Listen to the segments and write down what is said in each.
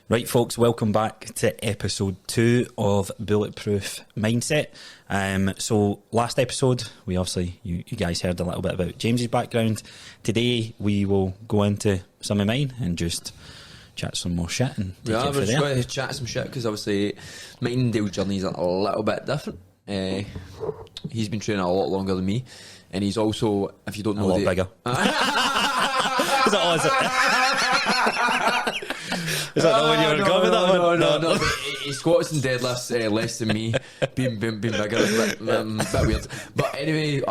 Right, folks, welcome back to episode 2 of Bulletproof Mindset. So last episode, we obviously, you guys heard a little bit about James's background. Today, we will go into some of mine and just chat some more shit and take it we're from just there. going to chat some shit because obviously mine and Dale's journey is a little bit different. He's been training a lot longer than me, and he's also, if you don't know, A lot bigger. Is that not when you were going with that one? No. He squats and deadlifts less than me. Being bigger is a bit weird. But anyway,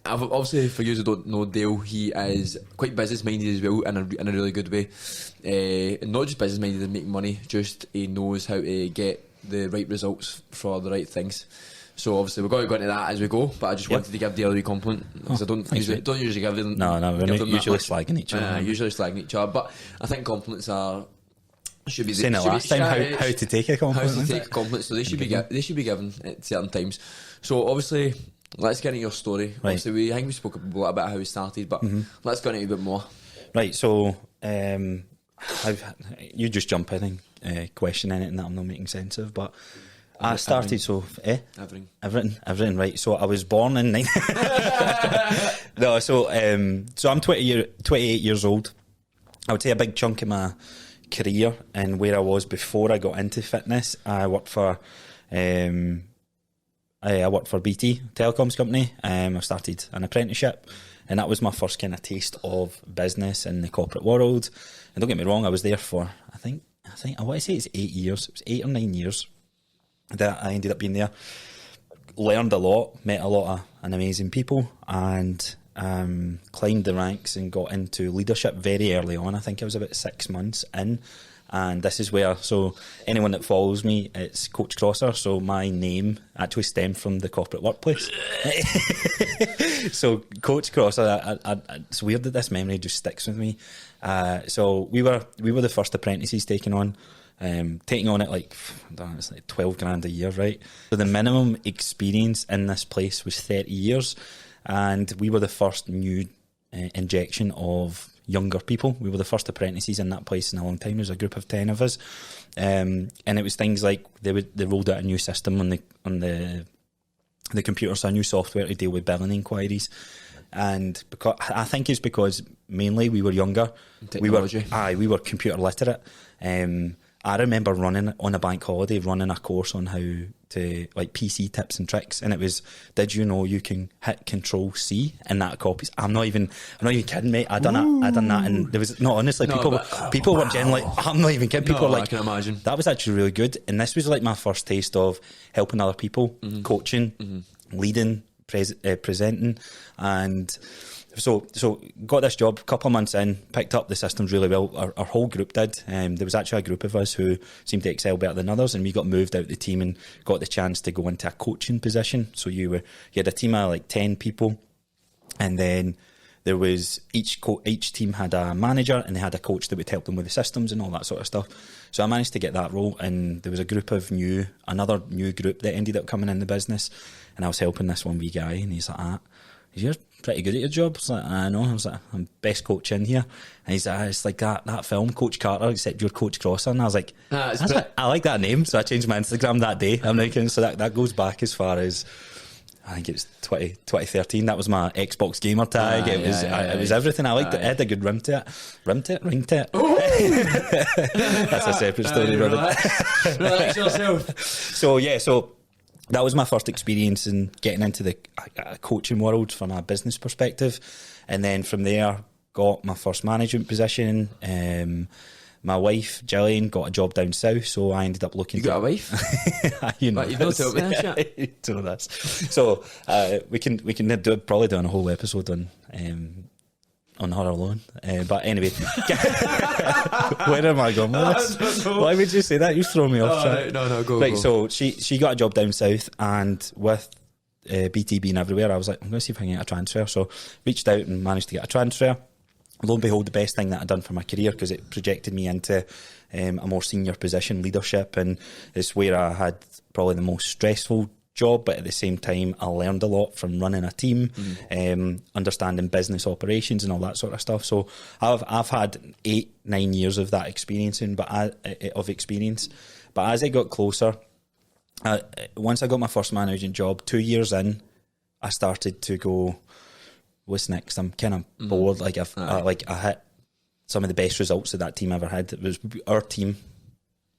I've obviously, for you who don't know Dale, he is quite business minded as well, in a really good way. Not just business minded and making money, just he knows how to get the right results for the right things. So obviously we're going to go into that as we go, but I just wanted to give Dale a wee compliment because I don't usually give them. No, we're give not them usually that slagging each other. Usually slagging each other, but I think compliments should be Saying it last time, how to take a compliment. How to take a compliment, so they should be given at certain times. So obviously, let's get into your story. Right. Obviously, I think we spoke a lot about how we started, but let's go into a bit more. Right, so you just jump in and question anything that I'm not making sense of, but I started everything. Right, so I was born in so I'm 28 years old. I would say a big chunk of my career and where I was before I got into fitness, I worked for BT telecoms company. I started an apprenticeship, and that was my first kind of taste of business in the corporate world. And don't get me wrong, I was there for I think I want to say it's 8 years. It was 8 or 9 years that I ended up being there. Learned a lot, met a lot of amazing people, and climbed the ranks and got into leadership very early on. I think I was about 6 months in, and this is where, so anyone that follows me, it's CoachCrossar, so my name actually stemmed from the corporate workplace. So CoachCrossar, it's weird that this memory just sticks with me. So we were the first apprentices taken on at like, I don't know, it's like 12 grand a year, right? So the minimum experience in this place was 30 years. And we were the first new injection of younger people. We were the first apprentices in that place in a long time. There was a group of 10 of us, and it was things like they rolled out a new system on the computer, so a new software to deal with billing inquiries. And I think it's because mainly we were younger, we were computer literate. I remember running on a bank holiday, running a course on how to, like, PC tips and tricks, and it was, did you know you can hit Control-C in that copies? I'm not even kidding, mate. I done that, and there was people were generally, I'm not even kidding. People were like, I can imagine that was actually really good, and this was like my first taste of helping other people, coaching, leading, presenting, and. So got this job a couple of months in, picked up the systems really well. Our whole group did. There was actually a group of us who seemed to excel better than others, and we got moved out the team and got the chance to go into a coaching position. So you had a team of like 10 people, and then there was each team had a manager, and they had a coach that would help them with the systems and all that sort of stuff. So I managed to get that role, and there was a group of another new group that ended up coming in the business, and I was helping this one wee guy, and he's like, you're pretty good at your job. I was like, I know. I was like, I'm best coach in here. And he's like, it's like that film, Coach Carter, except you're Coach Crosser. And I was like, I like that name. So I changed my Instagram that day. I'm like, so that goes back as far as, I think it's 2013. That was my Xbox gamer tag. It was everything. I liked it. It had a good ring to it. Ring to it. That's a separate story, brother. Relax yourself. So that was my first experience in getting into the coaching world from a business perspective. And then from there, got my first management position. My wife, Gillian, got a job down south, so I ended up looking... You got a wife? You know, you've not told me that shit. You know this. So we can probably do a whole episode on her alone. But anyway, where am I going with this? Why would you say that? You throw me off track. No, go. Right, so she got a job down south, and with BT being everywhere, I was like, I'm going to see if I can get a transfer. So reached out and managed to get a transfer. Lo and behold, the best thing that I'd done for my career, because it projected me into a more senior position, leadership, and it's where I had probably the most stressful job, but at the same time, I learned a lot from running a team, understanding business operations and all that sort of stuff. So I've had 8-9 years of that experience, But as I got closer, once I got my first managing job, 2 years in, I started to go, what's next? I'm kind of bored. Like I hit some of the best results that team ever had. It was our team.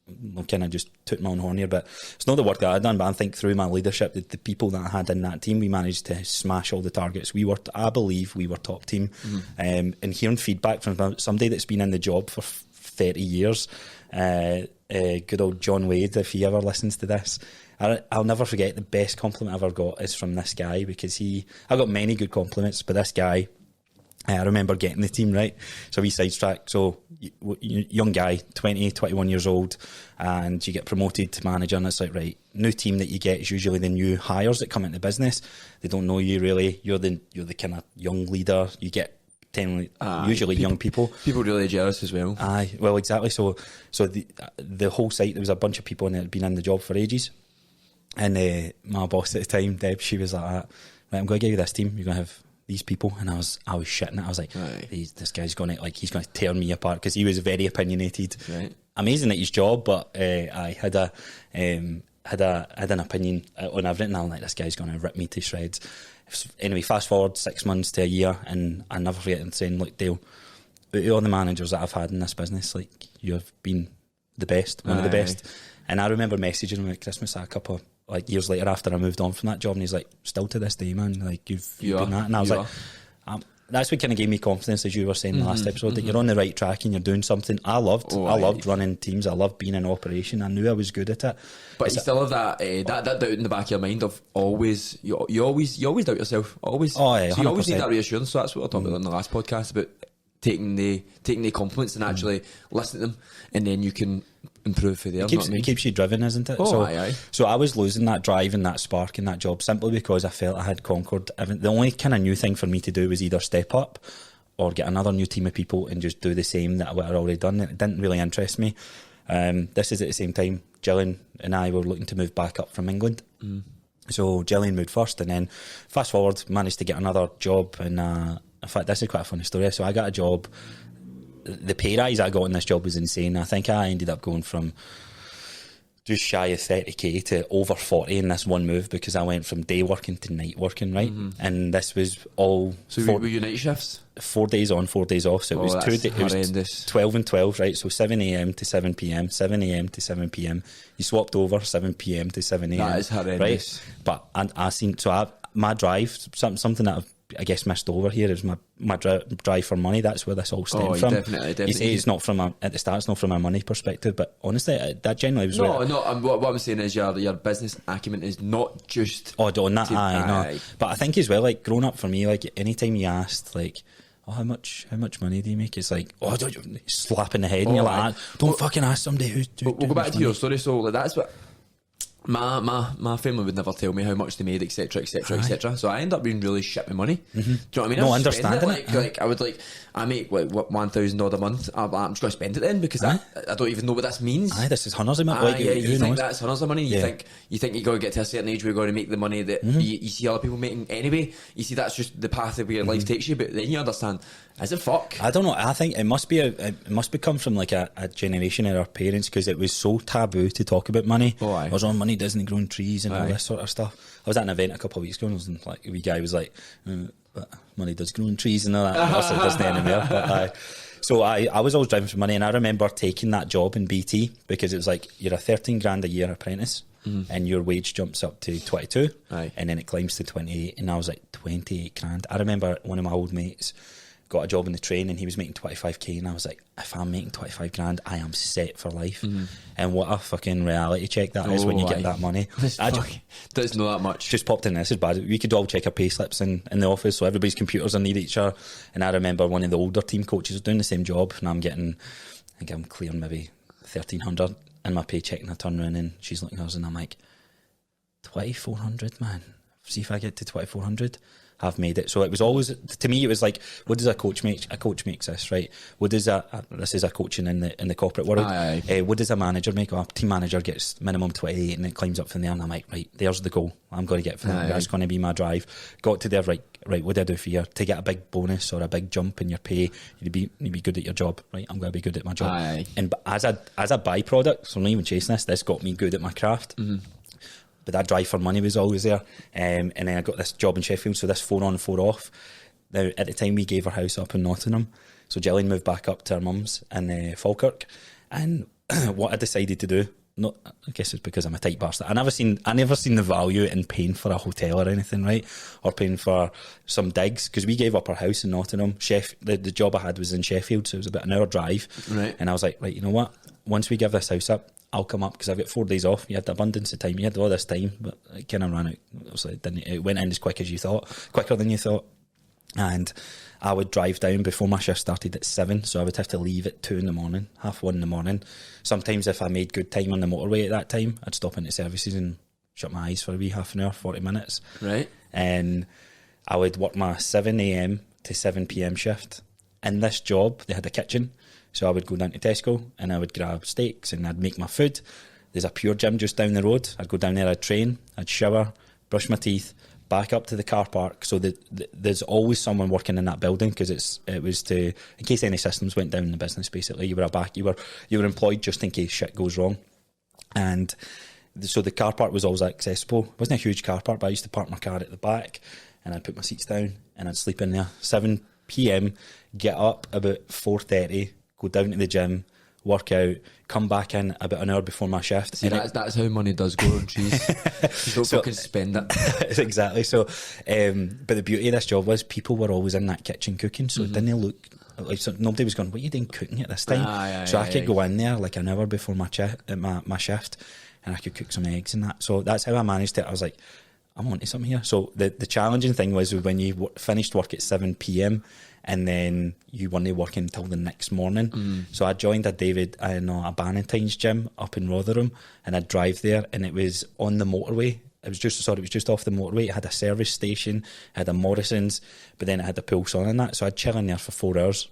I'm kind of just tooting my own horn here, but it's not the work that I'd done, but I think through my leadership, the people that I had in that team, we managed to smash all the targets. I believe we were top team. And hearing feedback from somebody that's been in the job for 30 years, good old John Wade, if he ever listens to this, I'll never forget the best compliment I ever got is from this guy, because I got many good compliments, but this guy, I remember getting the team, right? So we sidetracked. So young guy, 20, 21 years old, and you get promoted to manager, and it's like, right, new team that you get is usually the new hires that come into business. They don't know you really. You're the kind of young leader. You get usually young people. People really jealous as well. Aye, well, exactly. So the whole site, there was a bunch of people in it that had been in the job for ages. And my boss at the time, Deb, she was like, right, I'm going to give you this team. You're going to have these people. And I was shitting it. I was like, this guy's going to he's going to tear me apart, because he was very opinionated. Right. Amazing at his job, but I had an opinion on everything. I'm like, this guy's going to rip me to shreds. Anyway, fast forward 6 months to a year, and I never forget him saying, look, Dale, out of all the managers that I've had in this business, like, you've been the best, one of the best. And I remember messaging him at Christmas a couple of years later after I moved on from that job, and he's like, still to this day, man, like, you've been that. And I was like, that's what kind of gave me confidence, as you were saying in the last episode, that you're on the right track and you're doing something. I loved running teams. I loved being in operation. I knew I was good at it. But you still have that doubt in the back of your mind of always, you always doubt yourself. Always. Oh, yeah, 100%. So you always need that reassurance. So that's what I talked about in the last podcast, about taking the compliments and actually listening to them, and then you can improve for there. It keeps you driven, isn't it? So I was losing that drive and that spark in that job simply because I felt I had conquered everything. The only kind of new thing for me to do was either step up or get another new team of people and just do the same that I'd already done. It didn't really interest me. This is at the same time Gillian and I were looking to move back up from England. So Gillian moved first, and then fast forward, managed to get another job. And in fact, this is quite a funny story. So I got a job. The pay rise I got in this job was insane. I think I ended up going from just shy of 30k to over 40 in this one move, because I went from day working to night working, right? And this was all... So were you night shifts? 4 days on, 4 days off. So it was 2 days. It was 12 and 12, right? So 7am to 7pm, 7am to 7pm. You swapped over 7pm to 7am. That is horrendous. Right? But I seen... So my drive, something that I guess missed over here, is my drive for money. That's where this all stemmed from. Definitely. You say it's not from at the start, it's not from a money perspective, but honestly, that generally was what I'm saying is your business acumen is not just on that. No. But I think as well, like, growing up for me, like, anytime you asked, like, how much money do you make? It's like, slap in the head, and you're like, don't fucking ask somebody who's. We'll go back to your story. So like, that's what. My family would never tell me how much they made, etc, etc, etc. So I end up being really shit with money. Do you know what I mean? No, understanding it. Like I would I make like $1,000 odd a month. I'm just going to spend it then, because I don't even know what this means. This is hundreds of money. You think that's hundreds of money? You think you got to get to a certain age where you're going to make the money that you see other people making anyway. You see that's just the path of where your life takes you. But then you understand, is it fuck? I don't know. I think it must be come from like a generation of our parents, because it was so taboo to talk about money. I was on money doesn't grow trees and all this sort of stuff. I was at an event a couple of weeks ago, and like a wee guy was like, but money does grow on trees and all that. Obviously it doesn't anymore. But so I was always driving for money, and I remember taking that job in BT, because it was like, you're a 13 grand a year apprentice, and your wage jumps up to 22, and then it climbs to 28, and I was like, 28 grand. I remember one of my old mates got a job in the train, and he was making 25k, and I was like, if I'm making 25 grand, I am set for life. And what a fucking reality check that is when you get that money. That's not that much. Just popped in, this is bad. We could all check our pay slips in the office, so everybody's computers are near each other. And I remember one of the older team coaches was doing the same job, and I think I'm clearing maybe 1,300 in my paycheck, and I turn around and she's looking at us, and I'm like, 2,400, man. see if I get to 2,400. I've made it. So it was always, to me, it was like, what does a coach make? A coach makes this, right? What does this is a coaching in the corporate world. What does a manager make? A team manager gets minimum 28 and it climbs up from there. And I'm like, right, there's the goal. I'm going to get from there. That's going to be my drive. Got to there, right, what do I do for you? To get a big bonus or a big jump in your pay, you'd be good at your job, right? I'm going to be good at my job. And as a byproduct, so I'm not even chasing this got me good at my craft. But that drive for money was always there. And then I got this job in Sheffield, so this 4 on, 4 off. Now, at the time, we gave our house up in Nottingham. So Gillian moved back up to her mum's in Falkirk. And what I decided to do, I guess it's because I'm a tight bastard. I never seen the value in paying for a hotel or anything, right? Or paying for some digs. Because we gave up our house in Nottingham. The job I had was in Sheffield, so it was about an hour drive. Right. And I was like, right, you know what? Once we give this house up, I'll come up because I've got 4 days off. You had the abundance of time. You had all this time, but it kind of ran out. It went in as quick as you thought, quicker than you thought. And I would drive down before my shift started at 7, so I would have to leave at 2 in the morning, 1:30 in the morning. Sometimes if I made good time on the motorway at that time, I'd stop into services and shut my eyes for a wee half an hour, 40 minutes. Right. And I would work my 7 a.m. to 7 p.m. shift. In this job, they had a kitchen. So I would go down to Tesco and I would grab steaks and I'd make my food. There's a Pure gym just down the road. I'd go down there, I'd train, I'd shower, brush my teeth, back up to the car park. So there's always someone working in that building because it was to, in case any systems went down in the business, basically, you were employed just in case shit goes wrong. And so the car park was always accessible. It wasn't a huge car park, but I used to park my car at the back and I'd put my seats down and I'd sleep in there. 7 p.m, get up about 4:30, go down to the gym, work out, come back in about an hour before my shift. See, that's how money does go on trees. You don't fucking spend it. Exactly. So, but the beauty of this job was people were always in that kitchen cooking, so it didn't look like nobody was going, what are you doing cooking at this time? I could go in there like an hour before my shift and I could cook some eggs and that. So that's how I managed it. I was like, I'm onto something here. So the challenging thing was when you finished work at 7 p.m, and then you weren't working until the next morning. So I joined a Bannatyne's gym up in Rotherham, and I'd drive there, and it was on the motorway. It was just off the motorway. It had a service station, it had a Morrison's, but then it had a pool sauna and that. So I'd chill in there for 4 hours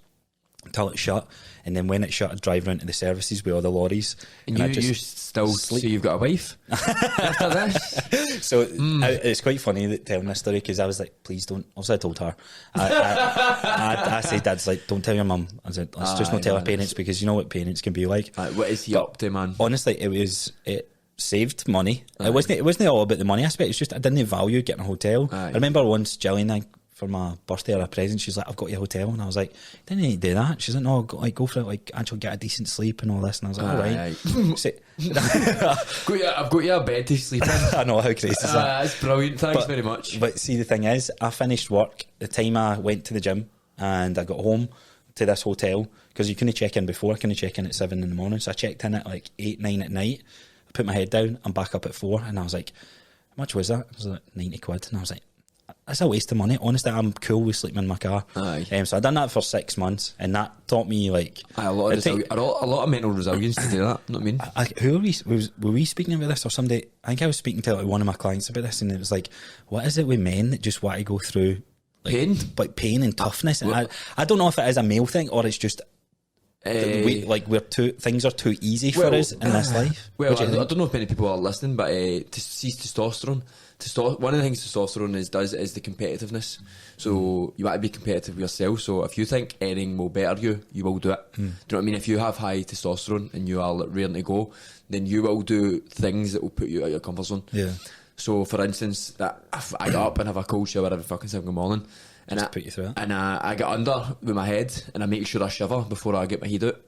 until it shut, and then when it shut, I'd drive round to the services with all the lorries. And you still sleep. So you've got a wife after this? So it's quite funny telling this story because I was like, please don't. Also, I told her. I said, Dad's like, don't tell your mum. I said, let's just not tell her parents because you know what parents can be like. What is he up to, man? Honestly, it saved money. It wasn't all about the money aspect. It's just I didn't value getting a hotel. I remember once Gillian, for my birthday or a present, she's like, I've got you a hotel, and I was like, didn't need to do that. She's like, no, go for it, like actually get a decent sleep and all this, and I was like, alright. I've got you a bed to sleep in. I know, how crazy is that? That's brilliant, thanks very much. But see, the thing is, I finished work the time I went to the gym and I got home to this hotel, because you couldn't check in before. I couldn't check in at 7 in the morning, so I checked in at like 8, 9 at night. I put my head down, I'm back up at 4, and I was like, how much was that? It was like 90 quid, and I was like, that's a waste of money. Honestly, I'm cool with sleeping in my car. So I done that for 6 months, and that taught me like a lot of mental resilience to do that. You know what I mean? Who were we speaking about this or somebody? I think I was speaking to like one of my clients about this, and it was like, what is it with men that just want to go through pain and toughness? And I don't know if it is a male thing or it's just things are too easy for us in this life. Well, I don't know if many people are listening, but to see testosterone. One of the things testosterone does is the competitiveness. So you want to be competitive with yourself. So if you think anything will better you, you will do it. Do you know what I mean? If you have high testosterone and you are raring to go, then you will do things that will put you out of your comfort zone. Yeah. So for instance, that if I get up and have a cold shower every fucking single morning, and put you through it. And I get under with my head and I make sure I shiver before I get my head out.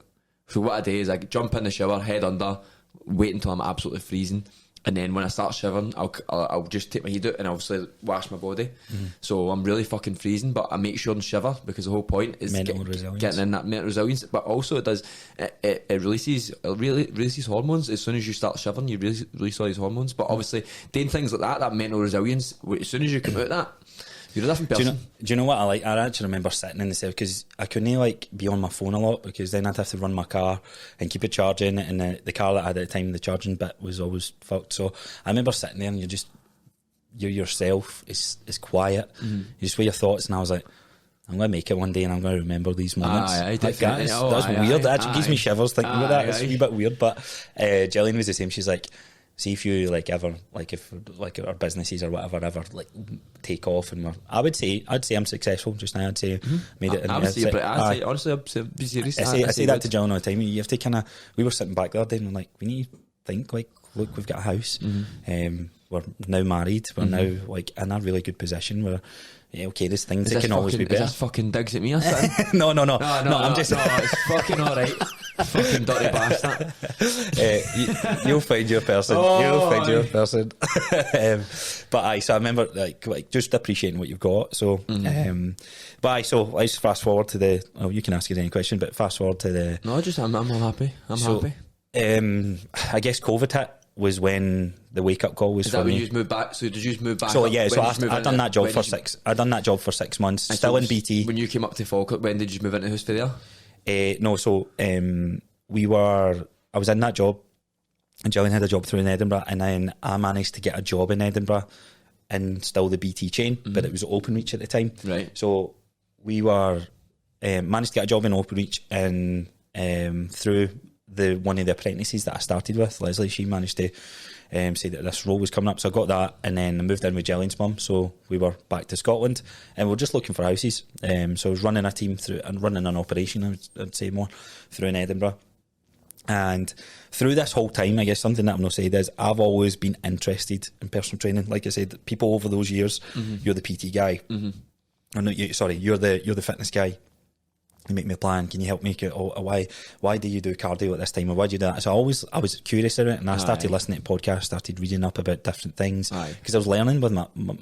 So what I do is I jump in the shower, head under, wait until I'm absolutely freezing, and then when I start shivering, I'll just take my head out and obviously wash my body. So I'm really fucking freezing, but I make sure and shiver because the whole point is getting in that mental resilience. But also it releases hormones. As soon as you start shivering, you release all these hormones. But obviously doing things like that mental resilience, as soon as you come out of that, you're a different person. Do you know what I like? I actually remember sitting in the cell because I couldn't like be on my phone a lot because then I'd have to run my car and keep it charging, and the car that I had at the time, the charging bit was always fucked. So I remember sitting there and you're just you're yourself. It's quiet. You just weigh your thoughts, and I was like, I'm going to make it one day, and I'm going to remember these moments. Like that's weird. It actually gives me shivers thinking about that. It's a wee bit weird, but Gillian was the same. She's like, see if you like ever like if like our businesses or whatever ever like take off, and I'd say I'm successful just now. I'd say made it. I would say, but honestly, I'd be serious. I say that to Gillian all the time. You have to kind of. We were sitting back there, and like we need to think like, look, we've got a house. We're now married. We're now like in a really good position. We're okay, there's things that can always be better. Is this fucking digs at me or something? No, I'm just... No, it's fucking alright. Fucking dirty bastard. You'll find your person. You'll find your person. But so I remember like just appreciating what you've got. So, so let's fast forward to the... Oh, you can ask us any question, but fast forward to the... No, I'm all happy. I'm happy. I guess COVID hit was when the wake up call was for me. Is that when you moved back? So did you move back? So yeah, so I'd done that job for 6 months, still in BT. When you came up to Falkirk, when did you move into the house for there? No, so I was in that job, and Gillian had a job through in Edinburgh, and then I managed to get a job in Edinburgh and still the BT chain, but it was Openreach at the time. Right. So we were managed to get a job in Openreach, and through one of the apprentices that I started with, Leslie, she managed to say that this role was coming up, so I got that, and then I moved in with Gillian's mum, so we were back to Scotland, and we were just looking for houses. So I was running a team through and running an operation, I'd say more, through in Edinburgh. And through this whole time, I guess something that I'm not saying is I've always been interested in personal training. Like I said, people over those years, you're the PT guy. Or no, you're the fitness guy. You make me a plan. Can you help me? Why do you do cardio at this time? Or why do you do that? So I was curious about it, and I started listening to podcasts, started reading up about different things, because I was learning with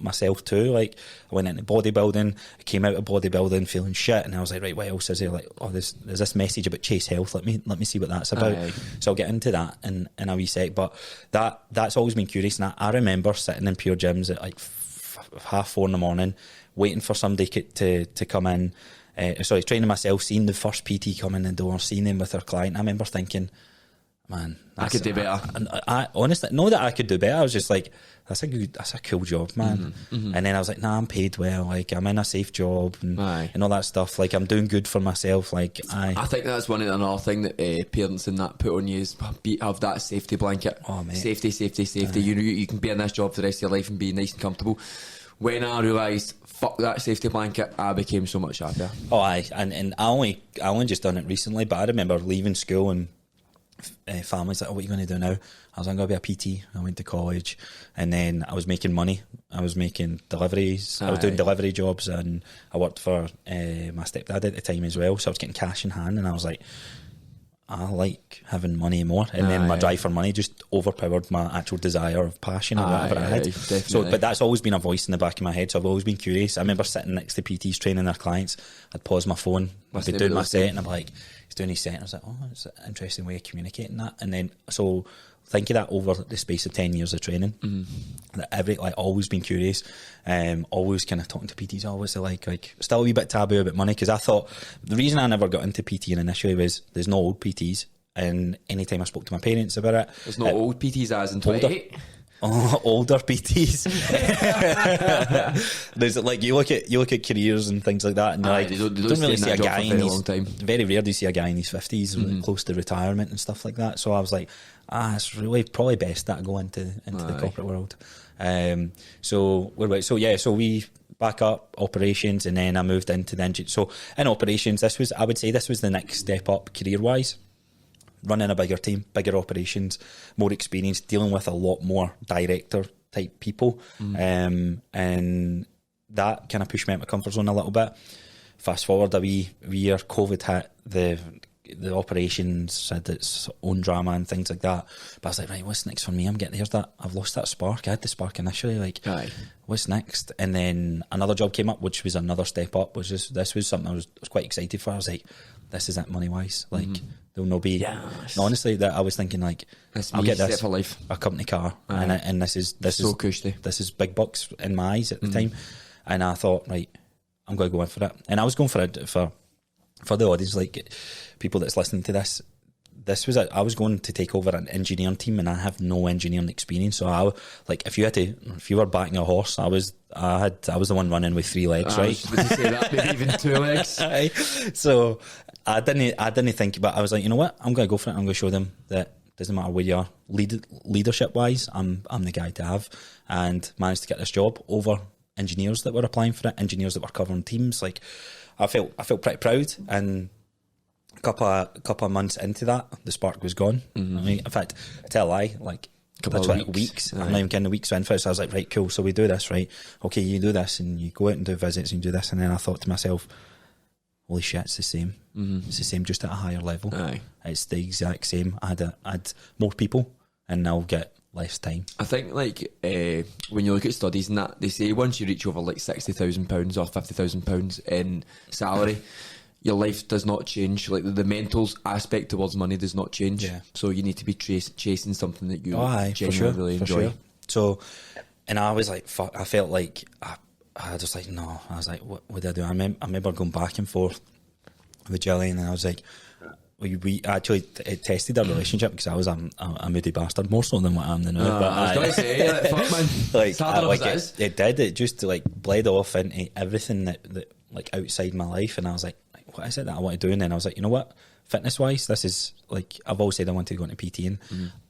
myself too. Like I went into bodybuilding, I came out of bodybuilding feeling shit, and I was like, right, what else is there? Like, there's this message about Chase Health. Let me see what that's about. So I'll get into that in a wee sec. But that's always been curious, and I remember sitting in Pure Gyms at like 4:30 in the morning, waiting for somebody to come in. Training myself, seeing the first PT come in the door, seeing them with their client. I remember thinking, man, I could do better. I honestly, know that I could do better. I was just like, that's a cool job, man. And then I was like, nah, I'm paid well. Like I'm in a safe job and all that stuff. Like I'm doing good for myself. Like I think that's another thing that parents and that put on you is have that safety blanket. Oh, mate. Safety. You can be in this job for the rest of your life and be nice and comfortable. When I realised, fuck that safety blanket, I became so much happier. Oh, and I only just done it recently, but I remember leaving school and family's like, oh, what are you going to do now? I was like, I'm going to be a PT. I went to college, and then I was making money. I was making deliveries. I was doing delivery jobs, and I worked for my stepdad at the time as well, so I was getting cash in hand, and I was like, I like having money more, and then my drive for money just overpowered my actual desire of passion or whatever I had. Definitely. So, but that's always been a voice in the back of my head. So I've always been curious. I remember sitting next to PTs training their clients. I'd pause my phone, I'd be doing my set, and I'm like, he's doing his set, and I was like, oh, it's an interesting way of communicating that. And then so think of that over the space of 10 years of training. That always been curious, always kind of talking to PTs. Always like still a wee bit taboo about money, because I thought the reason I never got into PTing initially was there's no old PTs, and anytime I spoke to my parents about it, there's no old PTs as in 28. Older PTs. There's like you look at careers and things like that, and you don't really see a guy in his very rare do you see a guy in his 50s close to retirement and stuff like that. So I was like, it's really probably best that I go into the corporate world. So we back up operations, and then I moved into the engine. So in operations, I would say this was the next step up career wise. Running a bigger team, bigger operations, more experience, dealing with a lot more director type people, and that kind of pushed me out my comfort zone a little bit. Fast forward a wee year, COVID hit, the operations had its own drama and things like that. But I was like, right, what's next for me? I've lost that spark. I had the spark initially, what's next? And then another job came up, which was another step up. This was something I was quite excited for. I was like, this is it money wise. Like there'll no be. Yes. Honestly, that I was thinking like, I'll get this for life, a company car, and this is so cushy. This is big bucks in my eyes at the time, and I thought, right, I'm going to go in for it. And I was going for it for the audience, like people that's listening to this. I was going to take over an engineering team, and I have no engineering experience. So if you were backing a horse, I was the one running with 3 legs, right? I was about to say that, maybe even 2 legs. So I didn't think, but I was like, you know what? I'm going to go for it. I'm going to show them that it doesn't matter where you are, leadership wise, I'm the guy to have, and managed to get this job over engineers that were applying for it, engineers that were covering teams. Like, I felt pretty proud, and a couple of months into that, the spark was gone. I mean, in fact, I tell a lie, like couple of weeks. I'm not even getting the weeks in for it. So I was like, right, cool. So we do this, right? Okay, you do this, and you go out and do visits, and you do this, and then I thought to myself, holy shit, it's the same. It's the same, just at a higher level. Aye. It's the exact same. I had more people, and I'll get less time. I think when you look at studies and that, they say once you reach over like £60,000 or £50,000 in salary, your life does not change. Like the mental aspect towards money does not change. Yeah. So you need to be chasing something that you genuinely really enjoy. Sure. So, and I was like, fuck. I felt like I just like, no. I was like, what did I do? I remember going back and forth with Gillian, and I was like, we actually tested our relationship, because I was a moody bastard, more so than what I am now. But I was going to say, like, fuck man, it did. It just like bled off into everything that like outside my life, and I was like, what is it that I want to do? And then I was like, you know what? Fitness wise, this is like, I've always said I wanted to go into PT, and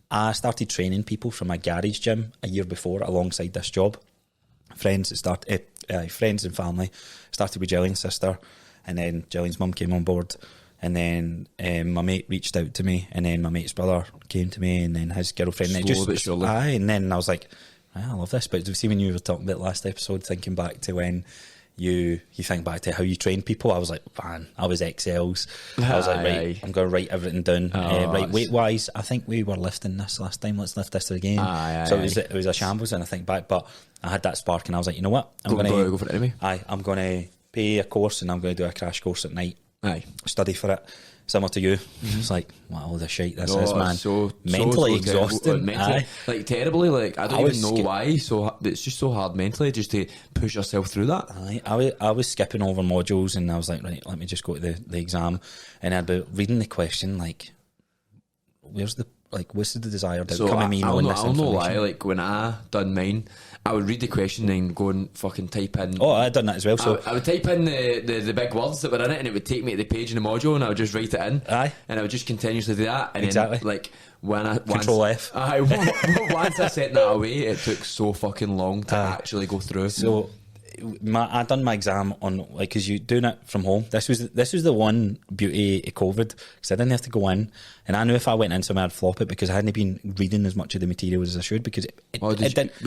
I started training people from a garage gym a year before alongside this job. Friends and family. Started with Gillian's sister, and then Gillian's mum came on board, and then my mate reached out to me, and then my mate's brother came to me, and then his girlfriend. And then I was like, I love this. But see, when you were talking about last episode, thinking back to when you think back to how you train people, I was like, man, I was XLs. I was like, right, I'm going to write everything down. Right, weight wise, I think we were lifting this last time. Let's lift this again. It was a shambles, and I think back, but I had that spark, and I was like, you know what, I'm going to go for it anyway. I'm going to pay a course, and I'm going to do a crash course at night. Study for it, similar to you. It's like, what all the shit this is, man. Mentally exhausting. Like terribly. Like I don't even know why. So it's just so hard mentally just to push yourself through that. I was skipping over modules, and I was like, right, let me just go to the exam, and I'd be reading the question like, what's the desired outcome of me knowing this information? I don't know why. Like when I done mine, I would read the question and go and fucking type in. Oh, I'd done that as well. So I would type in the big words that were in it, and it would take me to the page in the module, and I would just write it in. Aye. And I would just continuously do that. And exactly. Then, like once Control F. Once I sent that away, it took so fucking long to actually go through. So I done my exam on, like, because you're doing it from home. This was the one beauty of COVID, because I didn't have to go in, and I knew if I went in somewhere I'd flop it, because I hadn't been reading as much of the material as I should, because would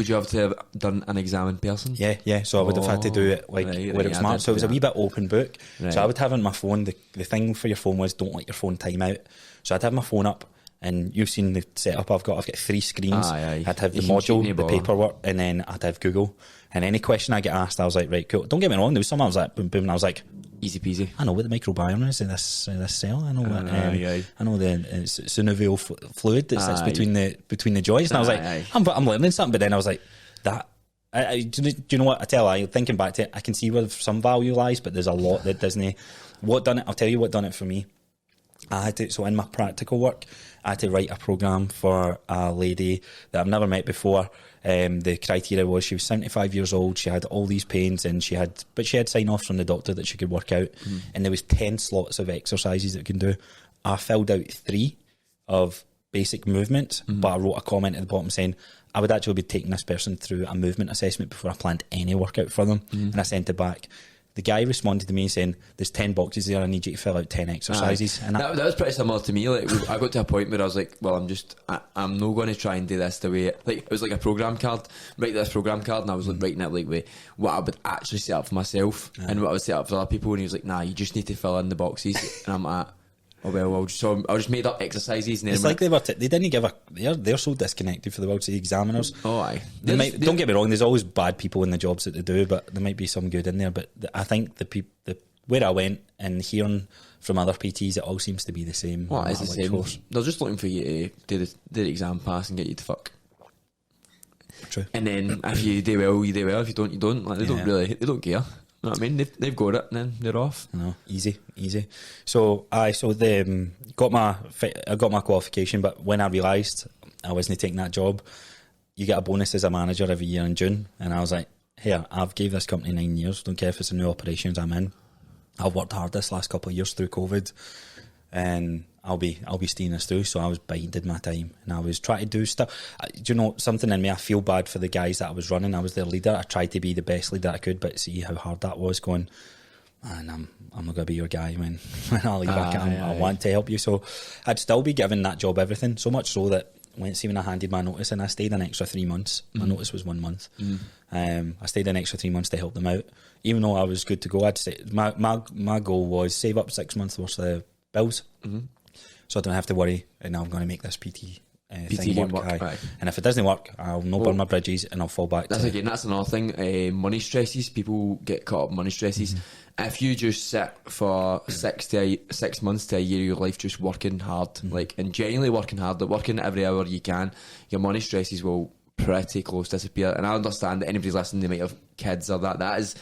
you have to have done an exam in person? Yeah. So I would have had to do it where it was marked. So it was a wee bit open book. Right. So I would have on my phone, the thing for your phone was don't let your phone time out. So I'd have my phone up, and you've seen the setup I've got 3 screens. I'd have the module, the paperwork, and then I'd have Google. And any question I get asked, I was like, right, cool. Don't get me wrong, there was some I was like, boom, boom, and I was like, easy peasy. I know what the microbiome is in this cell. I know what. I know the synovial fluid that sits between the joints. And I was like, I'm learning something. But then I was like, that. Do you know what? I tell you, thinking back to it, I can see where some value lies, but there's a lot that doesn't. What done it? I'll tell you what done it for me. I had to, so in my practical work, I had to write a programme for a lady that I've never met before. The criteria was she was 75 years old, she had all these pains, and she had sign off from the doctor that she could work out, and there was 10 slots of exercises that we can do. I filled out 3 of basic movements, but I wrote a comment at the bottom saying I would actually be taking this person through a movement assessment before I planned any workout for them, and I sent it back. The guy responded to me saying, there's 10 boxes there, I need you to fill out 10 exercises. And that was pretty similar to me. Like I got to a point where I was like, well, I'm not going to try and do this the way, like, it was like a programme card, write this programme card, and I was like writing it like what I would actually set up for myself and what I would set up for other people, and he was like, nah, you just need to fill in the boxes. And I'm like, oh well, I just made up exercises, and then it's like they didn't give they're so disconnected for the world to the examiners. Oh aye, don't get me wrong, there's always bad people in the jobs that they do, but there might be some good in there. But I think the where I went and hearing from other PTs, it all seems to be the same. Well, it's the same. Course. They're just looking for you to do the exam pass and get you to fuck. True. And then if you do well, you do well. If you don't, you don't. Like, they don't care. know what I mean? They've got it, and then they're off. No, easy. So I got my qualification, but when I realised I wasn't taking that job, you get a bonus as a manager every year in June, and I was like, here, I've gave this company 9 years. Don't care if it's a new operations I'm in. I've worked hard this last couple of years through COVID, and I'll be staying this through. So I was biding my time, and I was trying to do stuff. Do you know something in me? I feel bad for the guys that I was running. I was their leader. I tried to be the best leader I could, but see how hard that was. Going, and I'm not going to be your guy when I leave. I want to help you. So I'd still be giving that job everything. So much so that when I handed my notice in, I stayed an extra 3 months. My notice was 1 month. I stayed an extra 3 months to help them out. Even though I was good to go, I'd say my goal was save up 6 months worth of bills, so I don't have to worry. And now I'm going to make this PT thing work. And if it doesn't work, I'll burn my bridges and I'll fall back. That's another thing. Money stresses. People get caught up in money stresses. If you just sit for 6 months to a year of your life just working hard, and genuinely working hard, working every hour you can, your money stresses will pretty close to disappear. And I understand that anybody's listening, they might have kids or that is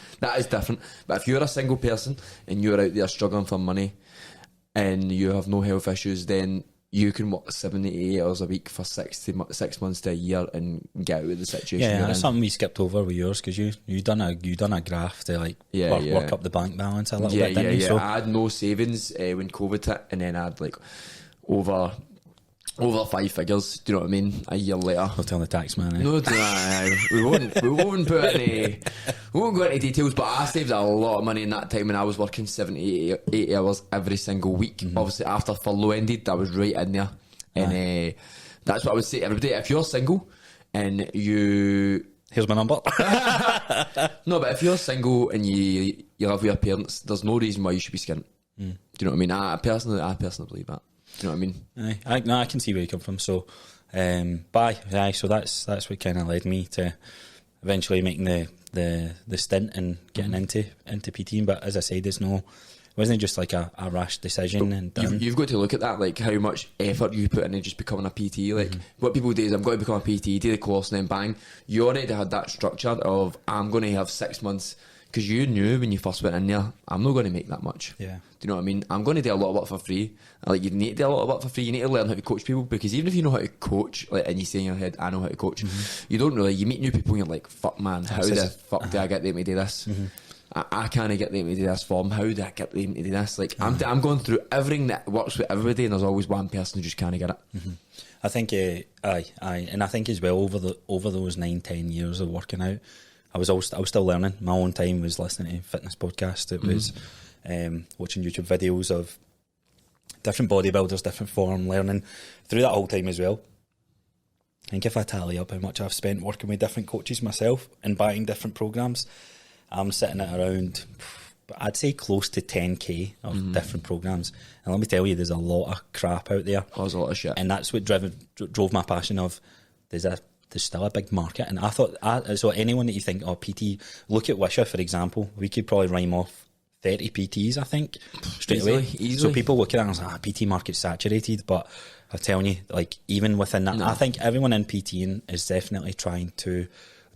different. But if you're a single person and you're out there struggling for money and you have no health issues, then you can work 78 hours a week for 6 months to a year and get out of the situation. Yeah, that's something we skipped over with yours, because you done a graph to work up the bank balance a little bit, didn't you? So I had no savings when COVID hit, and then I had over 5 figures. Do you know what I mean? A year later, I'll tell the tax man. No, we won't put any. We won't go into details. But I saved a lot of money in that time when I was working 70, 80 hours every single week. Obviously, after furlough ended, I was right in there, and that's what I would say to everybody. If you're single and you, here's my number. No, but if you're single and you live with your parents, there's no reason why you should be skint. Do you know what I mean? I personally believe that. Do you know what I mean? I can see where you come from. So, so that's what kind of led me to eventually making the stint and getting into PTing. But as I said, it wasn't just like a rash decision. And you've got to look at that, like how much effort you put into just becoming a PT. Like what people do is, I'm going to become a PT, do the course, and then bang, you already had that structure of, I'm going to have 6 months. Because you knew when you first went in there, I'm not going to make that much. Yeah. Do you know what I mean? I'm going to do a lot of work for free. You need to do a lot of work for free. You need to learn how to coach people, because even if you know how to coach, and you say in your head, I know how to coach, you don't really. You meet new people and you're like, fuck man, how the fuck do I get them to do this? I can't get them to do this form. How do I get them to do this? I'm going through everything that works with everybody, and there's always one person who just can't get it. I think, and I think as well, over those 9-10 years of working out, I was still learning. My own time was listening to fitness podcasts. It was watching YouTube videos of different bodybuilders, different form, learning through that whole time as well. I think if I tally up how much I've spent working with different coaches myself and buying different programs, I'm sitting at around, I'd say close to 10k of different programs. And let me tell you, there's a lot of crap out there. There's a lot of shit. And that's what drove my passion of, there's still a big market. And I thought, so anyone that you think, PT, look at Wisha, for example, we could probably rhyme off 30 PTs, I think, straight away. Easily. So people look at that and say, PT market's saturated, but I'm telling you, even within that, I think everyone in PTing is definitely trying to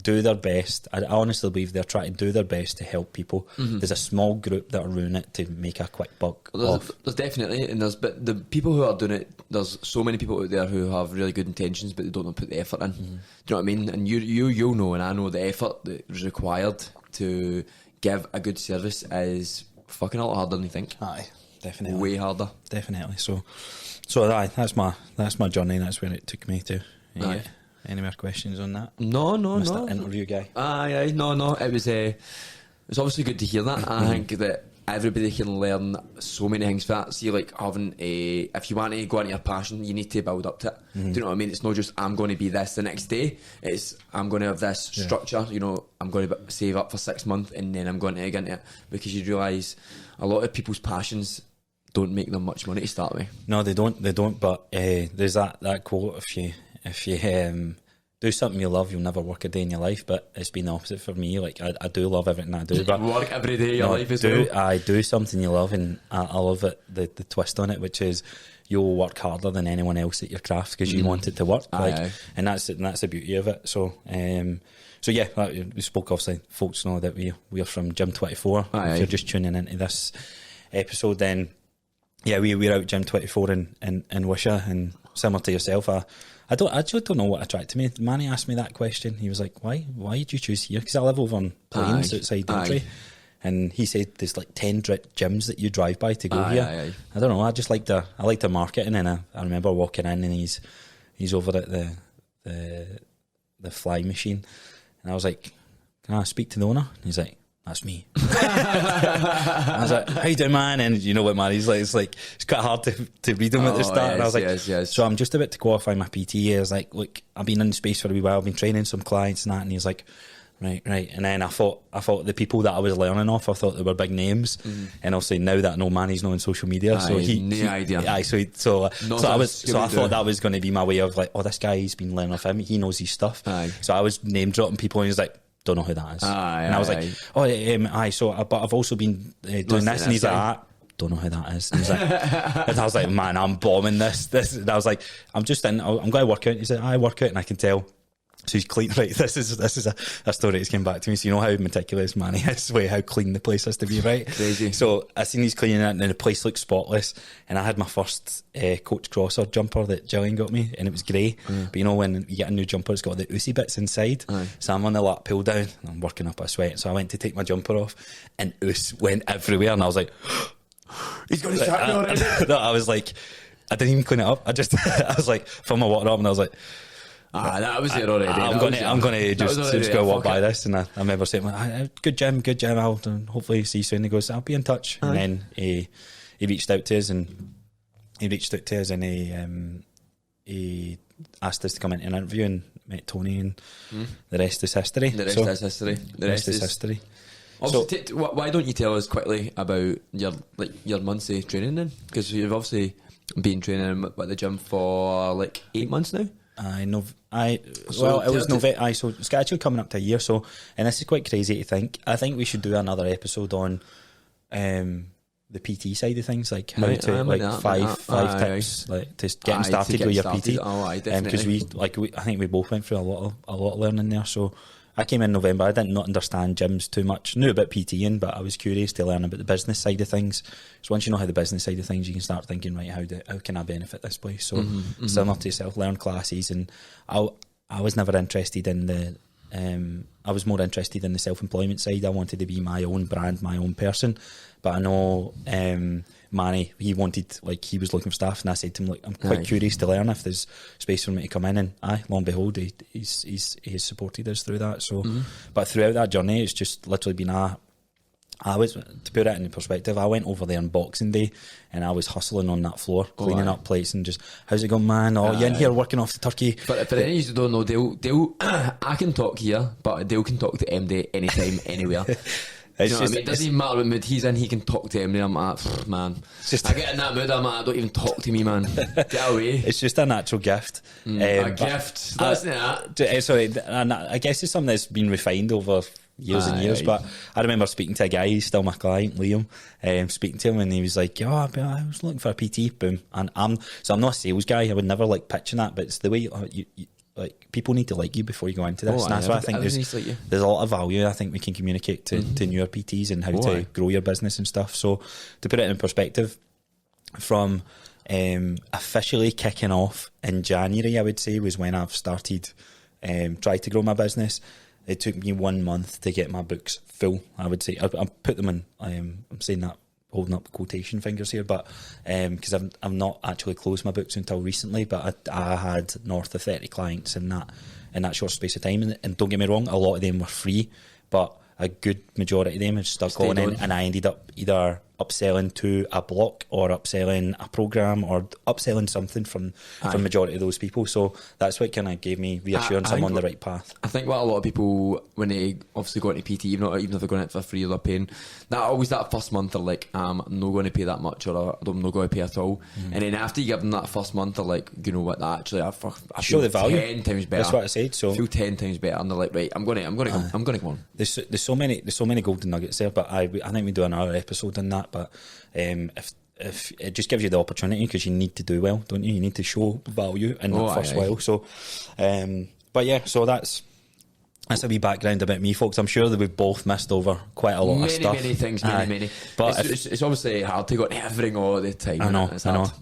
do their best. I honestly believe they're trying to do their best to help people. There's a small group that are ruining it to make a quick buck. There's definitely, and but the people who are doing it, there's so many people out there who have really good intentions, but they don't put the effort in. Do you know what I mean? And you'll know, and I know, the effort that is required to give a good service is fucking a lot harder than you think. Aye, definitely. Way harder. Definitely. So that's my journey. That's where it took me to. Yeah. Any more questions on that? No. Mr. Interview guy. Aye, no. It was obviously good to hear that. I think that everybody can learn so many things from that. See, having if you want to go into your passion, you need to build up to it. Do you know what I mean? It's not just, I'm going to be this the next day. It's, I'm going to have this structure. You know, I'm going to save up for 6 months and then I'm going to get into it, because you realise a lot of people's passions don't make them much money to start with. No, they don't. But there's that quote: if you do something you love, you'll never work a day in your life. But it's been the opposite for me. Like I do love everything I do, but work every day of your life as well. I do something you love, and I love it. The twist on it, which is you'll work harder than anyone else at your craft because you want it to work. And that's the beauty of it. So yeah, we spoke, obviously, folks know that we're from Gym 24. If you're just tuning into this episode, then yeah, we're out Gym 24 in Wishaw, and similar to yourself, I actually don't know what attracted me. Manny asked me that question. He was like, why did you choose here? Because I live over on Plains outside Dundry. And he said there's like 10 gyms that you drive by to go here. I don't know, I just like the marketing, and I remember walking in and he's over at the fly machine, and I was like, can I speak to the owner? And he's like, that's me. I was like, how you doing, man? And you know what, man, he's like, it's quite hard to read him at the start. And I was like, so I'm just about to qualify my PT. I was like, look, I've been in the space for a wee while, I've been training some clients and that. And he's like, right. And then I thought the people that I was learning off, I thought they were big names. And obviously now that I know Manny's not on social media, so no idea. I thought that was going to be my way of like, oh, this guy's been learning off him, he knows his stuff. So I was name dropping people, and he was like, don't know who that is. And I was like, but I've also been doing this, and he's like, don't know who that is. And, and I was like, man, I'm bombing this. And I was like, I'm going to work out. He said, I work out, and I can tell. So he's clean, right? This is a story that's came back to me. So you know how meticulous Manny is, how clean the place has to be, right? Crazy. So I seen he's cleaning it, and the place looks spotless. And I had my first CoachCrossar jumper that Gillian got me, and it was grey. But you know when you get a new jumper, it's got the oozy bits inside. So I'm on the lap pull down, and I'm working up a sweat. So I went to take my jumper off, and ooze went everywhere. And I was like, he's going to start me already. No, I was like, I didn't even clean it up. I was like, fill my water up, and I was like, that was there already. I'm going to just go walk by this. And I remember saying, good gym, I'll hopefully see you soon. He goes, I'll be in touch. And then he reached out to us, and he asked us to come into an interview, and met Tony, and the rest is history. The rest is history. Obviously, why don't you tell us quickly about your months of training then? Because you've obviously been training at the gym for like 8 months now. So it's actually coming up to a year. So, and this is quite crazy to think. I think we should do another episode on the PT side of things, like how to five tips like to getting started with your PT. Because I think we both went through a lot of learning there. So I came in November. I didn't not understand gyms too much. Knew about PTing, but I was curious to learn about the business side of things. So once you know how the business side of things, you can start thinking, right, how can I benefit this place? So similar to yourself, learn classes, and I was never interested in the. I was more interested in the self-employment side. I wanted to be my own brand, my own person. But I know Manny, he was looking for staff, and I said to him, look, I'm quite curious to learn if there's space for me to come in, and lo and behold, he's supported us through that. So, but throughout that journey, it's just literally been I was, to put it in perspective, I went over there on Boxing Day, and I was hustling on that floor, cleaning up plates, and just, how's it going, man? Oh, you're in here working off the turkey. But for any of you who don't know, Dale, I can talk here, but Dale can talk to MD anytime, anywhere. You know what I mean? It doesn't even matter what mood he's in, he can talk to him. I'm like, man. I get in that mood, I'm like, don't even talk to me, man. Get away. It's just a natural gift. A gift. Listen to that. Sorry, and I guess it's something that's been refined over years and years. But I remember speaking to a guy, he's still my client, Liam, speaking to him, and he was like, I was looking for a PT, boom. And I'm not a sales guy, I would never like pitching that, but it's the way you like, people need to like you before you go into this, and that's why I think there's a lot of value I think we can communicate to newer PTs and how to grow your business and stuff. So to put it in perspective, from officially kicking off in January, I would say, was when I've started tried to grow my business. It took me 1 month to get my books full, I would say. I put them in, I'm saying that holding up quotation fingers here, but because I've not actually closed my books until recently, but I had north of 30 clients in that short space of time, and don't get me wrong, a lot of them were free, but a good majority of them had stuck on in, and I ended up either upselling to a block or upselling a program or upselling something from majority of those people. So that's what kind of gave me reassurance I'm on the right path. I think what a lot of people, when they obviously go into PT, even if they're going into it for free or they're paying, that first month they're like, I'm not going to pay that much, or I'm not going to pay at all. And then after you give them that first month, they're like, you know what, actually I show feel the value. 10 times better. That's what I said. So I feel 10 times better, and they're like, right, I'm going to go on. There's so many golden nuggets there, but I think we do another episode on that. But if it just gives you the opportunity, because you need to do well, don't you? You need to show value in that first while. So, but yeah, so that's a wee background about me, folks. I'm sure that we've both missed over quite a lot of stuff. Many things, many. But it's obviously hard to go into everything all the time. I know.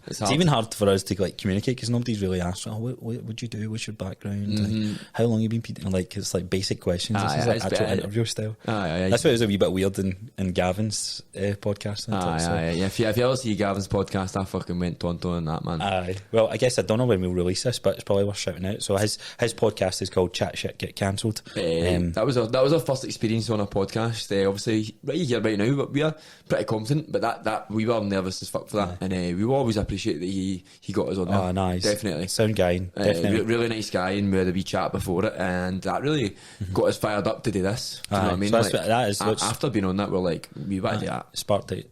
It's even hard for us to like communicate, because nobody's really asked, what would you do? What's your background? Like, how long you been PT? Like, it's like basic questions. This is like actual interview style. That's why it was a wee bit weird in Gavin's podcast. Yeah. If you ever see Gavin's podcast, I fucking went tonto on that, man. Well, I guess I don't know when we'll release this, but it's probably worth shouting out. So his podcast is called Chat Shit Get Cancelled. That was our first experience on a podcast. Obviously, right here right now, but we are pretty confident. But that we were nervous as fuck for that, and we will always appreciate that he got us on there. Oh, nice, definitely, sound guy, definitely, really nice guy, and we had a wee chat before it, and that really got us fired up to do this. Do you know what I mean? So that is after being on that, we're like, we want to do that. Sparked the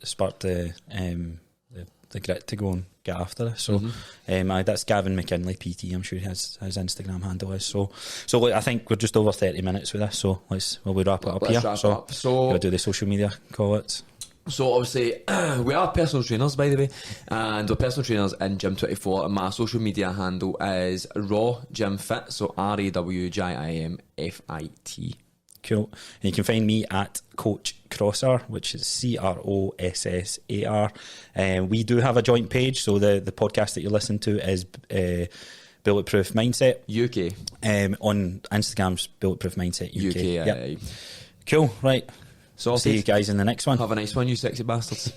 grit to go and get after this. So that's Gavin McKinley PT. I'm sure his Instagram handle is. So look, I think we're just over 30 minutes with this. So we'll wrap it up here. So we'll do the social media call it. So obviously we are personal trainers, by the way, and we're personal trainers in Gym24, and my social media handle is Raw Gym Fit. So RAWGIMFIT. Cool. And you can find me at CoachCrossar, which is CROSSAR. We do have a joint page, so the podcast that you listen to is Bulletproof Mindset UK. On Instagram's Bulletproof Mindset UK. Yep. Cool, right. So see you guys in the next one. Have a nice one, you sexy bastards.